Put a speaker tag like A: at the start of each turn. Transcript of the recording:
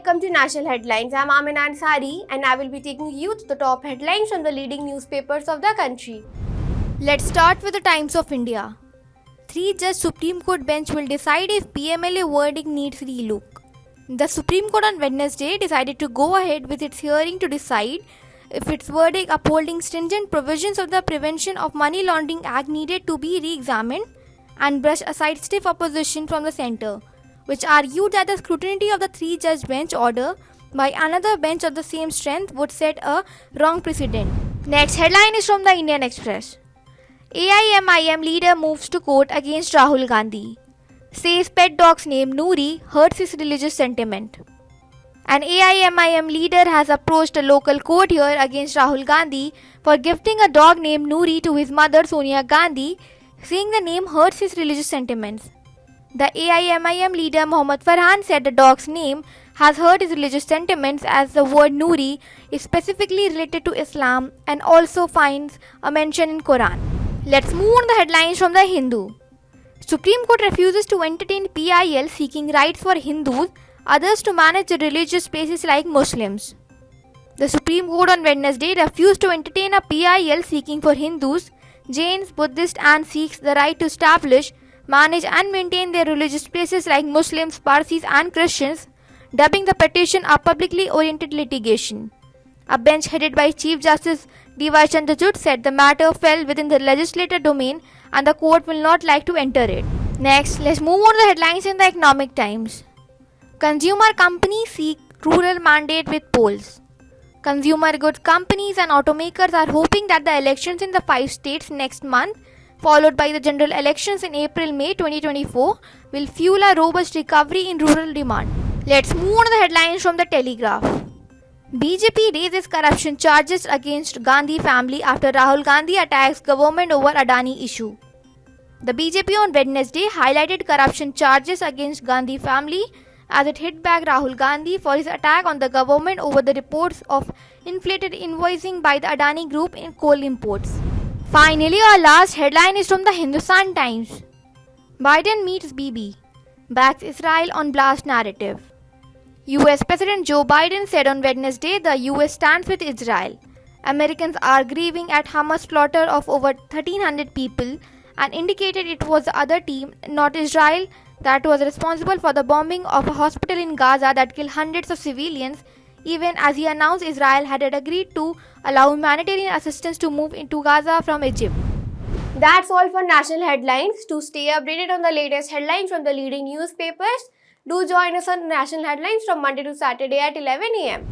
A: welcome to National Headlines. I'm Amina Ansari and I will be taking you to the top headlines from the leading newspapers of the country. Let's start with the Times of India. 3-judge Supreme Court bench will decide if PMLA verdict needs relook. The Supreme Court on Wednesday decided to go ahead with its hearing to decide if its verdict upholding stringent provisions of the Prevention of Money Laundering Act needed to be re-examined and brush aside stiff opposition from the centre, which argued that the scrutiny of the 3-judge bench order by another bench of the same strength would set a wrong precedent. Next headline is from the Indian Express. AIMIM leader moves to court against Rahul Gandhi. Says pet dog's name Noori hurts his religious sentiment. An AIMIM leader has approached a local court here against Rahul Gandhi for gifting a dog named Noori to his mother Sonia Gandhi, saying the name hurts his religious sentiments. The AIMIM leader Mohammad Farhan said the dog's name has hurt his religious sentiments as the word Noori is specifically related to Islam and also finds a mention in Quran. Let's move on to the headlines from the Hindu. Supreme Court refuses to entertain PIL seeking rights for Hindus, others to manage the religious spaces like Muslims. The Supreme Court on Wednesday refused to entertain a PIL seeking for Hindus, Jains, Buddhists and Sikhs the right to establish, manage and maintain their religious places like Muslims, Parsis and Christians, dubbing the petition a publicly-oriented litigation. A bench headed by Chief Justice D.Y. Chandrachud said the matter fell within the legislature domain and the court will not like to enter it. Next, let's move on to the headlines in the Economic Times. Consumer companies seek rural mandate with polls. Consumer goods companies and automakers are hoping that the elections in the 5 states next month, followed by the general elections in April-May 2024, will fuel a robust recovery in rural demand. Let's move on to the headlines from the Telegraph. BJP raises corruption charges against Gandhi family after Rahul Gandhi attacks government over Adani issue. The BJP on Wednesday highlighted corruption charges against Gandhi family as it hit back Rahul Gandhi for his attack on the government over the reports of inflated invoicing by the Adani group in coal imports. Finally, our last headline is from the Hindustan Times. Biden meets Bibi, backs Israel on blast narrative. US President Joe Biden said on Wednesday the US stands with Israel. Americans are grieving at Hamas slaughter of over 1,300 people and indicated it was the other team, not Israel, that was responsible for the bombing of a hospital in Gaza that killed hundreds of civilians, even as he announced Israel had agreed to allow humanitarian assistance to move into Gaza from Egypt. That's all for national headlines. To stay updated on the latest headlines from the leading newspapers, do join us on National Headlines from Monday to Saturday at 11 a.m.